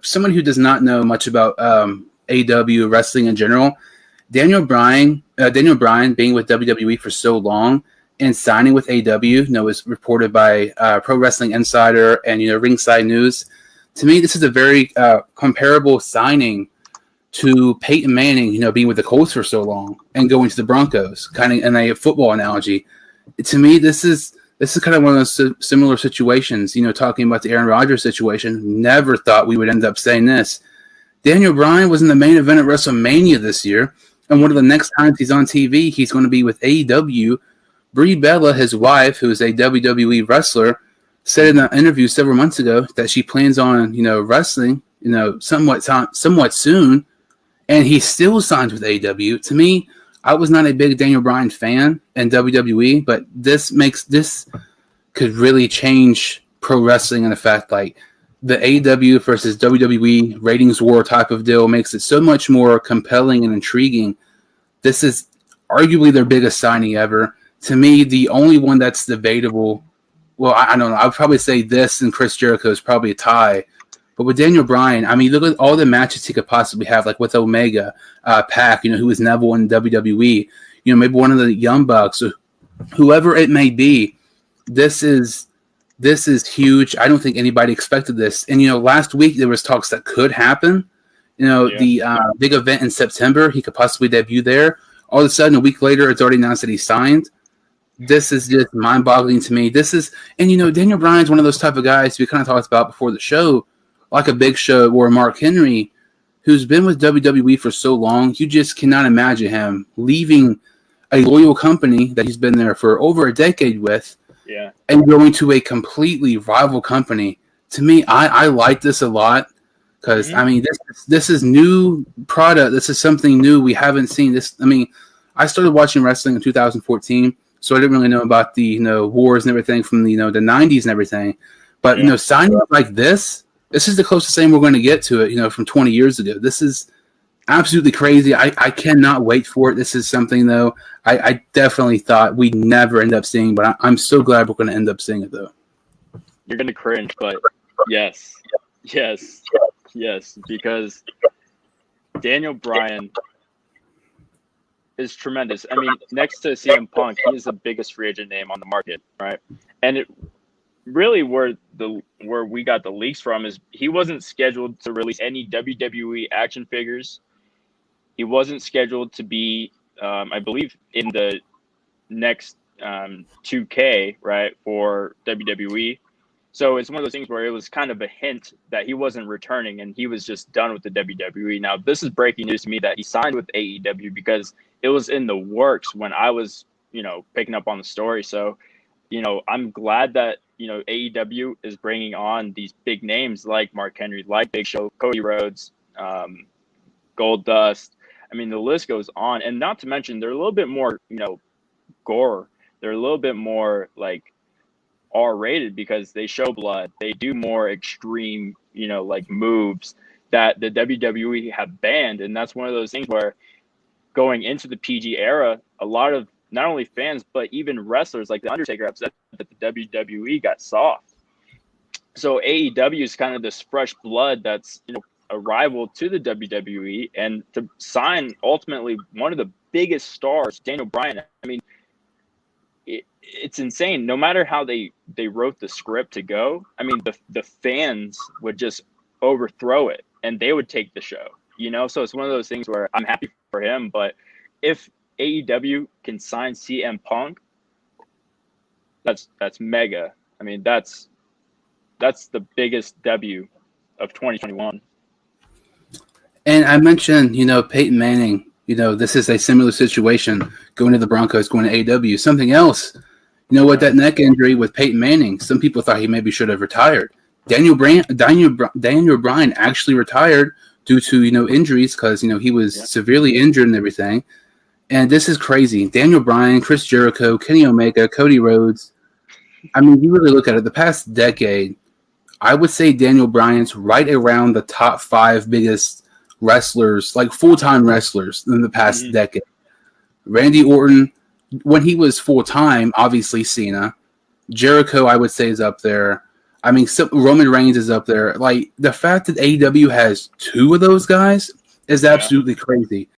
someone who does not know much about AEW wrestling in general, Daniel Bryan being with WWE for so long and signing with AEW, is reported by Pro Wrestling Insider and Ringside News. To me, this is a very comparable signing to Peyton Manning, being with the Colts for so long and going to the Broncos, kind of in a football analogy. To me, this is kind of one of those similar situations, talking about the Aaron Rodgers situation. Never thought we would end up saying this. Daniel Bryan was in the main event at WrestleMania this year, and one of the next times he's on TV, he's going to be with AEW. Brie Bella, his wife, who is a WWE wrestler, said in an interview several months ago that she plans on, wrestling, somewhat soon, and he still signs with AEW. To me, I was not a big Daniel Bryan fan in WWE, but this could really change pro wrestling in effect. Like the AEW versus WWE ratings war type of deal makes it so much more compelling and intriguing. This is arguably their biggest signing ever. To me, the only one that's debatable, well, I don't know. I would probably say this and Chris Jericho is probably a tie. But with Daniel Bryan, I mean, look at all the matches he could possibly have, like with Omega, Pac, who is Neville in WWE, maybe one of the Young Bucks, or whoever it may be. This is huge. I don't think anybody expected this. And, last week there was talks that could happen. The big event in September, he could possibly debut there. All of a sudden, a week later, it's already announced that he signed. This is just mind-boggling to me. Daniel Bryan's one of those type of guys we kind of talked about before the show, like a Big Show or Mark Henry, who's been with WWE for so long. You just cannot imagine him leaving a loyal company that he's been there for over a decade with, and going to a completely rival company. To me, I like this a lot because I mean this is new product. This is something new we haven't seen. I started watching wrestling in 2014. So I didn't really know about the wars and everything from the 90s and everything, but signing up like this is the closest thing we're going to get to it. From 20 years ago. This is absolutely crazy. I cannot wait for it. This is something though I definitely thought we'd never end up seeing, but I'm so glad we're going to end up seeing it though. You're going to cringe, but yes, because Daniel Bryan is tremendous. I mean, next to CM Punk, he is the biggest free agent name on the market, right? And it really where we got the leaks from is he wasn't scheduled to release any WWE action figures. He wasn't scheduled to be, I believe, in the next 2K, right, for WWE. So it's one of those things where it was kind of a hint that he wasn't returning and he was just done with the WWE. Now, this is breaking news to me that he signed with AEW because it was in the works when I was, picking up on the story. So, I'm glad that, AEW is bringing on these big names like Mark Henry, like Big Show, Cody Rhodes, Goldust. I mean, the list goes on. And not to mention, they're a little bit more, gore. They're a little bit more like R-rated because they show blood. They do more extreme, moves that the WWE have banned. And that's one of those things where going into the PG era, a lot of not only fans, but even wrestlers like The Undertaker upset that the WWE got soft. So AEW is kind of this fresh blood that's, a rival to the WWE, and to sign ultimately one of the biggest stars, Daniel Bryan. I mean, it's insane. No matter how they wrote the script to go, I mean, the fans would just overthrow it and they would take the show, So it's one of those things where I'm happy for him. But if AEW can sign CM Punk, that's mega. I mean, that's the biggest W of 2021. And I mentioned, Peyton Manning. This is a similar situation going to the Broncos, going to AEW. Something else, with that neck injury with Peyton Manning, some people thought he maybe should have retired. Daniel Bryan actually retired due to, injuries because, he was severely injured and everything. And this is crazy. Daniel Bryan, Chris Jericho, Kenny Omega, Cody Rhodes. I mean, you really look at it, the past decade, I would say Daniel Bryan's right around the top 5 biggest wrestlers, like full-time wrestlers in the past decade. Randy Orton, when he was full-time, obviously Cena. Jericho, I would say, is up there. I mean, Roman Reigns is up there. Like, the fact that AEW has two of those guys is absolutely crazy.